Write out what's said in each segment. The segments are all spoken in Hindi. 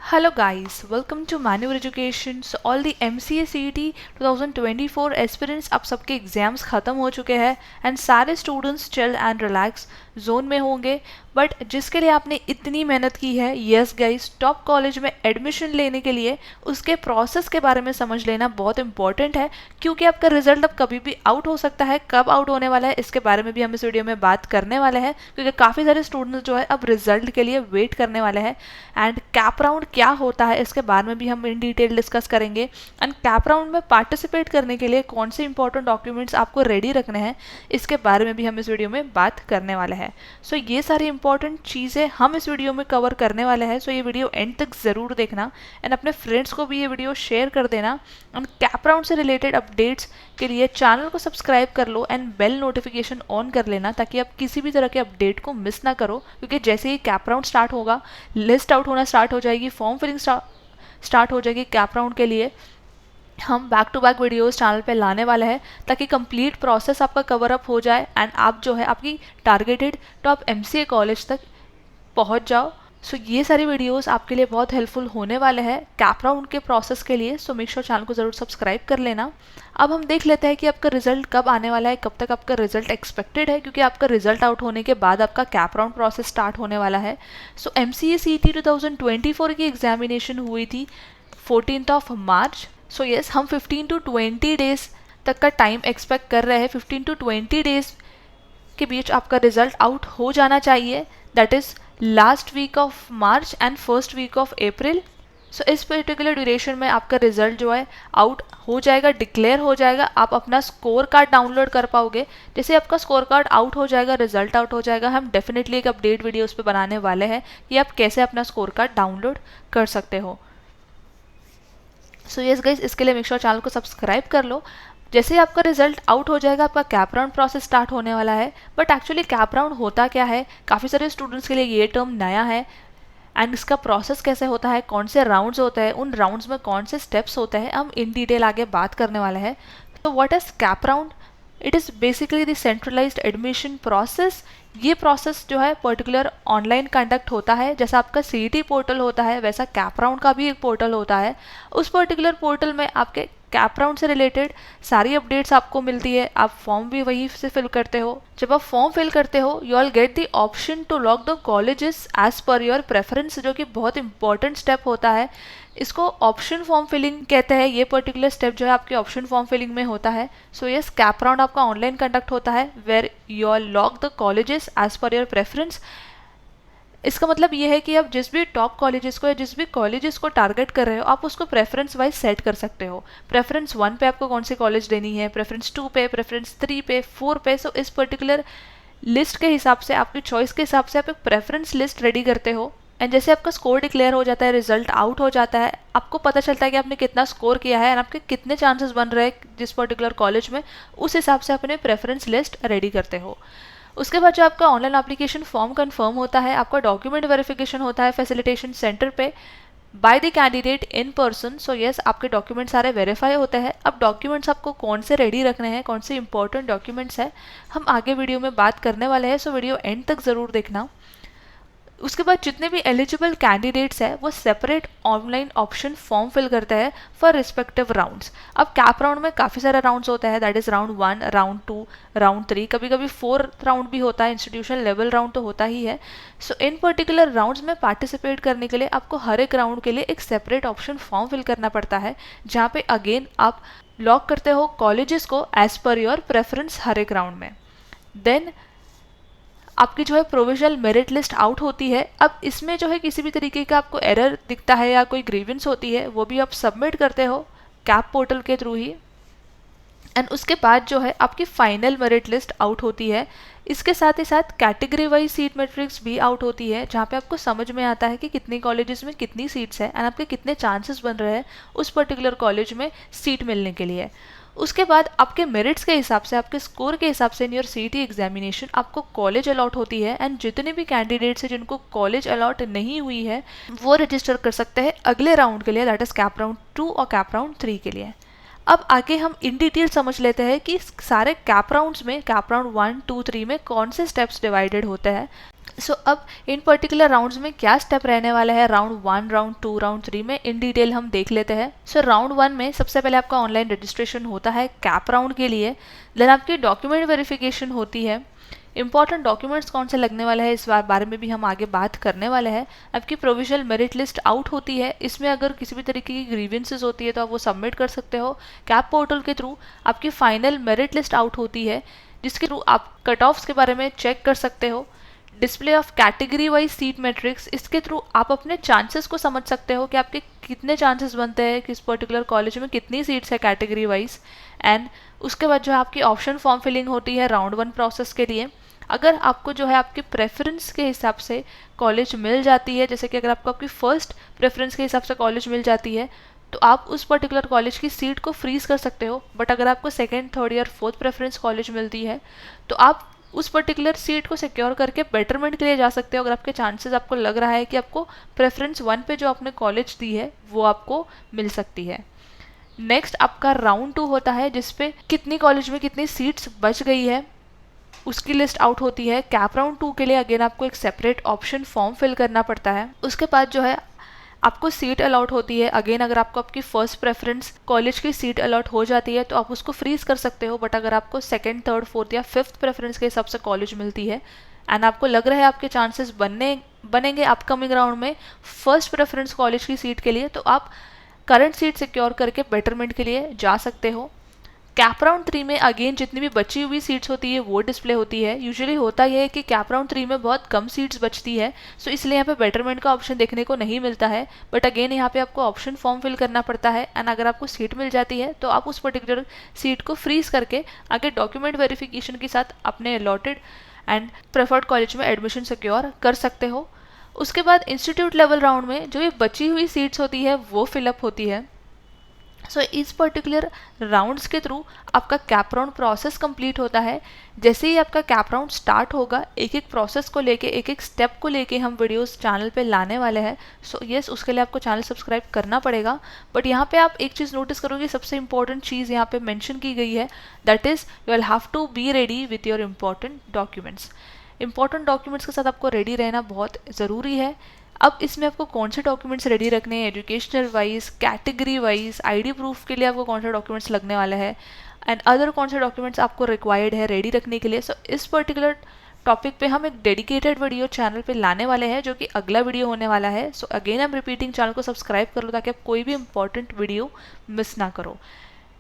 Hello guys, welcome to Manual Education. So all the MCA CET 2024 aspirants अब सबके एग्जाम्स ख़त्म हो चुके हैं एंड सारे students chill and relax zone में होंगे. बट जिसके लिए आपने इतनी मेहनत की है, यस गाइस, टॉप कॉलेज में एडमिशन लेने के लिए उसके प्रोसेस के बारे में समझ लेना बहुत इंपॉर्टेंट है, क्योंकि आपका रिजल्ट अब कभी भी आउट हो सकता है. कब आउट होने वाला है इसके बारे में भी हम इस वीडियो में बात करने वाले हैं, क्योंकि काफ़ी सारे स्टूडेंट्स जो है अब रिजल्ट के लिए वेट करने वाले हैं. एंड कैप राउंड क्या होता है इसके बारे में भी हम इन डिटेल डिस्कस करेंगे. एंड कैप राउंड में पार्टिसिपेट करने के लिए कौन से इंपॉर्टेंट डॉक्यूमेंट्स आपको रेडी रखने हैं इसके बारे में भी हम इस वीडियो में बात करने वाले हैं. सो ये सारी इंपॉर्टेंट चीज़ें हम इस वीडियो में कवर करने वाले हैं. सो ये वीडियो एंड तक ज़रूर देखना एंड अपने फ्रेंड्स को भी ये वीडियो शेयर कर देना. एंड कैप राउंड से रिलेटेड अपडेट्स के लिए चैनल को सब्सक्राइब कर लो एंड बेल नोटिफिकेशन ऑन कर लेना, ताकि आप किसी भी तरह के अपडेट को मिस ना करो. क्योंकि जैसे ही कैप राउंड स्टार्ट होगा, लिस्ट आउट होना स्टार्ट हो जाएगी, फॉर्म फिलिंग स्टार्ट हो जाएगी कैप राउंड के लिए, हम back to back videos channel पे लाने वाले हैं, ताकि कंप्लीट प्रोसेस आपका कवर अप हो जाए एंड आप जो है आपकी टारगेटेड टॉप एमसीए कॉलेज तक पहुंच जाओ. सो ये सारी वीडियोस आपके लिए बहुत हेल्पफुल होने वाले हैं कैप राउंड के प्रोसेस के लिए. सो मेक श्योर चैनल को ज़रूर सब्सक्राइब कर लेना. अब हम देख लेते हैं कि आपका रिजल्ट कब आने वाला है, कब तक आपका रिजल्ट एक्सपेक्टेड है, क्योंकि आपका रिजल्ट आउट होने के बाद आपका कैप राउंड प्रोसेस स्टार्ट होने वाला है. सो MCA CET 2024 की एग्जामिनेशन हुई थी 14 मार्च. सो यस, हम 15 to 20 डेज तक का टाइम एक्सपेक्ट कर रहे हैं. 15 to 20 डेज के बीच आपका रिजल्ट आउट हो जाना चाहिए. That is last week of March and first week of April. So इस पर्टिकुलर ड्यूरेशन में आपका रिजल्ट जो है आउट हो जाएगा, डिक्लेयर हो जाएगा. आप अपना स्कोर कार्ड डाउनलोड कर पाओगे. जैसे आपका स्कोर कार्ड आउट हो जाएगा, रिजल्ट आउट हो जाएगा, हम डेफिनेटली एक अपडेट वीडियो उस पर बनाने वाले हैं कि आप कैसे अपना स्कोर कार्ड डाउनलोड कर सकते हो. सो यस गाइस, इसके लिए मेक श्योर चैनल को सब्सक्राइब कर लो. जैसे ही आपका रिजल्ट आउट हो जाएगा, आपका कैप राउंड प्रोसेस स्टार्ट होने वाला है. बट एक्चुअली कैप राउंड होता क्या है, काफ़ी सारे स्टूडेंट्स के लिए ये टर्म नया है. एंड इसका प्रोसेस कैसे होता है, कौन से राउंड्स होते हैं, उन राउंड्स में कौन से स्टेप्स होते हैं, हम इन डिटेल आगे बात करने वाले हैं. तो what is cap round? It is basically the centralised admission process. ये प्रोसेस जो है पर्टिकुलर ऑनलाइन कंडक्ट होता है. जैसा आपका CET पोर्टल होता है, वैसा कैप राउंड का भी एक पोर्टल होता है. उस पर्टिकुलर पोर्टल में आपके कैप राउंड से रिलेटेड सारी अपडेट्स आपको मिलती है. आप फॉर्म भी वहीं से फिल करते हो. जब आप फॉर्म फिल करते हो, you all get the option to lock the colleges as per your preference, जो कि बहुत इंपॉर्टेंट स्टेप होता है. इसको ऑप्शन फॉर्म फिलिंग कहते हैं. ये पर्टिकुलर स्टेप जो है आपके ऑप्शन फॉर्म फिलिंग में होता है. सो यस, कैप राउंड आपका ऑनलाइन कंडक्ट होता है, where you all lock the colleges as per your preference. इसका मतलब ये है कि आप जिस भी टॉप कॉलेजेस को या जिस भी कॉलेजेस को टारगेट कर रहे हो, आप उसको प्रेफरेंस वाइज सेट कर सकते हो. प्रेफरेंस 1 पे आपको कौन सी कॉलेज देनी है, प्रेफरेंस 2 पे, प्रेफरेंस 3 पे, 4 पे. सो इस पर्टिकुलर लिस्ट के हिसाब से, आपकी चॉइस के हिसाब से आप एक प्रेफरेंस लिस्ट रेडी करते हो. एंड जैसे आपका स्कोर डिक्लेयर हो जाता है, रिजल्ट आउट हो जाता है, आपको पता चलता है कि आपने कितना स्कोर किया है एंड आपके कितने चांसेस बन रहे हैं जिस पर्टिकुलर कॉलेज में. उस हिसाब से अपने प्रेफरेंस लिस्ट रेडी करते हो. उसके बाद जो आपका ऑनलाइन एप्लीकेशन फॉर्म कंफर्म होता है, आपका डॉक्यूमेंट वेरिफिकेशन होता है फैसिलिटेशन सेंटर पे by the candidate in person. So yes, आपके डॉक्यूमेंट सारे वेरीफाई होते हैं. अब डॉक्यूमेंट्स आपको कौन से रेडी रखने हैं, कौन से इंपॉर्टेंट डॉक्यूमेंट्स हैं, हम आगे वीडियो में बात करने वाले हैं. सो वीडियो एंड तक ज़रूर देखना. उसके बाद जितने भी एलिजिबल कैंडिडेट्स हैं, वो separate online option form fill करते हैं फॉर रिस्पेक्टिव राउंड्स. अब कैप राउंड में काफ़ी सारे राउंड्स होते हैं. That is round 1, round 2, round 3, कभी कभी 4th राउंड भी होता है. इंस्टीट्यूशन लेवल राउंड तो होता ही है. सो इन पर्टिकुलर राउंड्स में पार्टिसिपेट करने के लिए आपको हर एक राउंड के लिए एक सेपरेट ऑप्शन फॉर्म फिल करना पड़ता है, जहाँ पे अगेन आप लॉक करते हो कॉलेजेस को एज पर योर प्रेफरेंस हर एक राउंड में. देन आपकी जो है प्रोविजनल मेरिट लिस्ट आउट होती है. अब इसमें जो है किसी भी तरीके का आपको एरर दिखता है या कोई ग्रीवेंस होती है, वो भी आप सबमिट करते हो कैप पोर्टल के थ्रू ही. एंड उसके बाद जो है आपकी फाइनल मेरिट लिस्ट आउट होती है. इसके साथ ही साथ कैटेगरी वाइज सीट मैट्रिक्स भी आउट होती है, जहाँ पे आपको समझ में आता है कि कितनी कॉलेजेस में कितनी सीट्स हैं एंड आपके कितने चांसेस बन रहे हैं उस पर्टिकुलर कॉलेज में सीट मिलने के लिए. उसके बाद आपके मेरिट्स के हिसाब से, आपके स्कोर के हिसाब से इन योर CET एग्जामिनेशन आपको कॉलेज अलॉट होती है. एंड जितने भी कैंडिडेट्स हैं जिनको कॉलेज अलॉट नहीं हुई है, वो रजिस्टर कर सकते हैं अगले राउंड के लिए, दैट इज़ कैप राउंड 2 और कैप राउंड 3 के लिए. अब आगे हम इन डिटेल समझ लेते हैं कि सारे कैप राउंड्स में, कैप राउंड 1, 2, 3 में कौन से स्टेप्स डिवाइडेड होते हैं. सो अब इन पर्टिकुलर राउंड्स में क्या स्टेप रहने वाला है राउंड 1, राउंड 2, राउंड 3 में, इन डिटेल हम देख लेते हैं। सो राउंड 1 में सबसे पहले आपका ऑनलाइन रजिस्ट्रेशन होता है कैप राउंड के लिए। देन आपकी डॉक्यूमेंट वेरिफिकेशन होती है। इंपॉर्टेंट डॉक्यूमेंट्स कौन से लगने वाले हैं इस बारे में भी हम आगे बात करने वाले हैं। आपकी प्रोविजनल मेरिट लिस्ट आउट होती है, इसमें अगर किसी भी तरीके की ग्रीवेंसेस होती है तो आप वो सबमिट कर सकते हो कैप पोर्टल के थ्रू। आपकी फाइनल मेरिट लिस्ट आउट होती है, जिसके थ्रू आप कट ऑफ्स के बारे में चेक कर सकते हो। Display of category wise seat matrix, इसके थ्रू आप अपने चांसेस को समझ सकते हो कि आपके कितने चांसेस बनते हैं किस पर्टिकुलर कॉलेज में, कितनी सीट्स है कैटेगरी वाइज। एंड उसके बाद जो है आपकी ऑप्शन फॉर्म फिलिंग होती है राउंड 1 प्रोसेस के लिए। अगर आपको जो है आपके प्रेफरेंस के हिसाब से कॉलेज मिल जाती है, जैसे कि अगर आपको आपकी फर्स्ट प्रेफरेंस के हिसाब से कॉलेज मिल जाती है तो आप उस पर्टिकुलर कॉलेज की सीट को फ्रीज कर सकते हो। बट अगर आपको सेकेंड, थर्ड या फोर्थ प्रेफरेंस कॉलेज मिलती है तो आप उस पर्टिकुलर सीट को सिक्योर करके बेटरमेंट के लिए जा सकते हो, अगर आपके चांसेस आपको लग रहा है कि आपको प्रेफरेंस 1 पे जो आपने कॉलेज दी है वो आपको मिल सकती है। नेक्स्ट आपका राउंड 2 होता है, जिसपे कितनी कॉलेज में कितनी सीट्स बच गई है उसकी लिस्ट आउट होती है। कैप राउंड 2 के लिए अगेन आपको एक सेपरेट ऑप्शन फॉर्म फिल करना पड़ता है। उसके बाद जो है आपको सीट अलॉट होती है। अगेन अगर आपको आपकी फर्स्ट प्रेफरेंस कॉलेज की सीट अलॉट हो जाती है तो आप उसको फ्रीज कर सकते हो। बट अगर आपको सेकंड, थर्ड, फोर्थ या फिफ्थ प्रेफरेंस के हिसाब से कॉलेज मिलती है एंड आपको लग रहा है आपके चांसेस बनेंगे अपकमिंग राउंड में फर्स्ट प्रेफरेंस कॉलेज की सीट के लिए, तो आप करंट सीट सिक्योर करके बेटरमेंट के लिए जा सकते हो। कैप राउंड 3 में अगेन जितनी भी बची हुई सीट्स होती है वो डिस्प्ले होती है। यूजुअली होता यह है कि कैप राउंड 3 में बहुत कम सीट्स बचती है, सो इसलिए यहाँ पे बेटरमेंट का ऑप्शन देखने को नहीं मिलता है। बट अगेन यहाँ पे आपको ऑप्शन फॉर्म फिल करना पड़ता है एंड अगर आपको सीट मिल जाती है तो आप उस पर्टिकुलर सीट को फ्रीज करके आगे डॉक्यूमेंट वेरिफिकेशन के साथ अपने अलॉटेड एंड प्रेफर्ड कॉलेज में एडमिशन सिक्योर कर सकते हो। उसके बाद इंस्टीट्यूट लेवल राउंड में जो ये बची हुई सीट्स होती है वो फिलअप होती है। सो इस पर्टिकुलर राउंड्स के थ्रू आपका कैप राउंड प्रोसेस कंप्लीट होता है। जैसे ही आपका कैप राउंड स्टार्ट होगा एक एक प्रोसेस को लेके, एक एक स्टेप को लेके हम वीडियोस चैनल पे लाने वाले हैं। सो यस, उसके लिए आपको चैनल सब्सक्राइब करना पड़ेगा। बट यहाँ पे आप एक चीज़ नोटिस करोगे, सबसे इंपॉर्टेंट चीज़ यहाँ पे मेंशन की गई है, that is you will have to be ready with your important documents. Important documents के साथ आपको रेडी रहना बहुत ज़रूरी है। अब इसमें आपको कौन से डॉक्यूमेंट्स रेडी रखने हैं, educational wise, category wise, ID proof के लिए आपको कौन से डॉक्यूमेंट्स लगने वाले हैं एंड अदर कौन से डॉक्यूमेंट्स आपको रिक्वायर्ड है रेडी रखने के लिए। सो इस पर्टिकुलर टॉपिक पे हम एक डेडिकेटेड वीडियो चैनल पे लाने वाले हैं, जो कि अगला वीडियो होने वाला है। So again I am repeating, channel को सब्सक्राइब कर लो ताकि आप कोई भी इंपॉर्टेंट वीडियो मिस ना करो।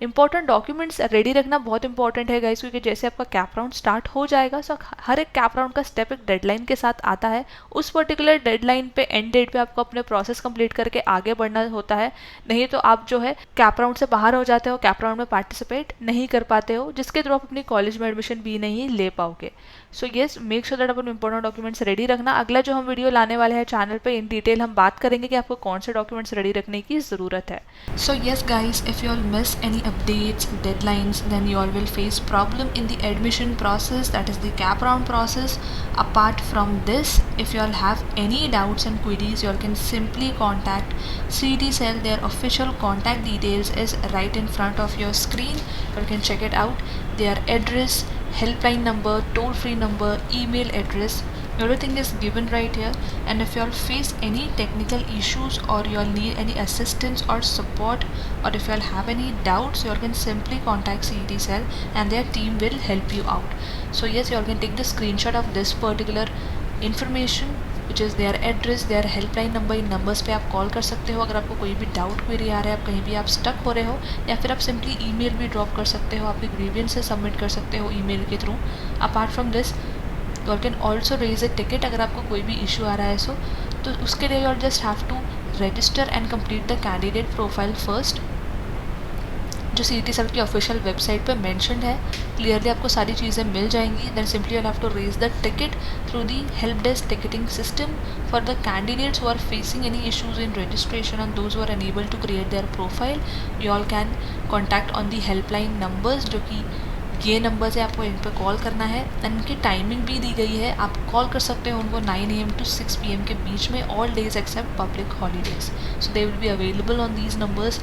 इंपॉर्टेंट डॉक्यूमेंट्स रेडी रखना बहुत इंपॉर्टेंट है गाइस, क्योंकि जैसे आपका कैप राउंड स्टार्ट हो जाएगा सो हर एक कैप राउंड का स्टेप एक डेडलाइन के साथ आता है। उस पर्टिकुलर डेडलाइन पे, एंड डेट पे आपको अपने प्रोसेस कंप्लीट करके आगे बढ़ना होता है, नहीं तो आप जो है कैप राउंड से बाहर हो जाते हो, कैप राउंड में पार्टिसिपेट नहीं कर पाते हो, जिसके थ्रू आप अपनी कॉलेज में एडमिशन भी नहीं ले पाओगे। So yes, make sure that upon important documents ready रखना। अगला जो हम वीडियो लाने वाले हैं चैनल पे, इन डिटेल हम बात करेंगे कि आपको कौन से डॉक्यूमेंट्स रेडी रखने की ज़रूरत है। So yes guys, if you all miss any updates, deadlines, then you all will face problem in the admission process, that is the cap round process. Apart from this, if you all have any doubts and queries, you all can simply contact CET Cell. Their official contact details is right in front of your screen. You can check it out. Their address, helpline number, toll free number, email address, everything is given right here. And if you all face any technical issues or you all need any assistance or support, or if you all have any doubts, you all can simply contact CET Cell and their team will help you out. So yes, you all can take the screenshot of this particular information, which is their address, their helpline number. In numbers पे आप कॉल कर सकते हो अगर आपको कोई भी डाउट क्वेरी आ रहा है, आप कहीं भी आप स्टक हो रहे हो, या फिर आप सिंपली ईमेल भी ड्रॉप कर सकते हो, आपकी ग्रीवियंसेस सबमिट कर सकते हो ईमेल के through. Apart from this, you all can also raise a ticket अगर आपको कोई भी इशू आ रहा है। सो तो उसके लिए you all just have to register and complete the candidate profile first, जो CET Cell की ऑफिशियल वेबसाइट पे मेंशन्ड है। क्लियरली आपको सारी चीज़ें मिल जाएंगी। Then simply you have to raise the ticket through the help desk ticketing system for the candidates who are facing any issues in registration and those who are unable to create their profile. You all can contact on the helpline numbers, जो कि ये नंबर्स है, आपको इन पर कॉल करना है। एंड इनकी टाइमिंग भी दी गई है, आप कॉल कर सकते हो उनको 9 AM to 6 PM के बीच में, all days except public holidays. So they will be available on these numbers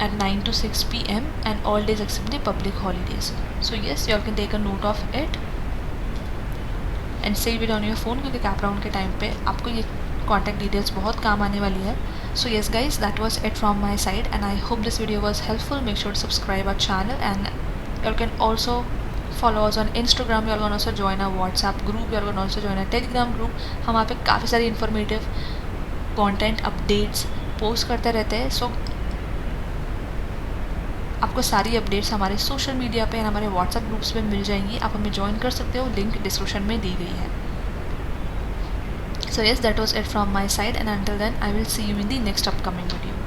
at 9 to 6 PM and all days except the public holidays. So yes, you all can take a note of it. And save it on your phone, क्योंकि कैप राउंड के टाइम पे आपको ये कॉन्टैक्ट डिटेल्स बहुत काम आने वाली है. So yes guys, that was it from my side and I hope this video was helpful. Make sure to subscribe our channel and you can also follow us on Instagram. You can also join our WhatsApp group. You can also join our Telegram group. हम वहाँ पे काफ़ी सारी informative content updates post करते रहते हैं. So आपको सारी अपडेट्स हमारे सोशल मीडिया पे हमारे व्हाट्सएप ग्रुप्स पे मिल जाएंगी. आप हमें ज्वाइन कर सकते हो, लिंक डिस्क्रिप्शन में दी गई है. So yes, that was it from my side and until then I will see you in the next upcoming video.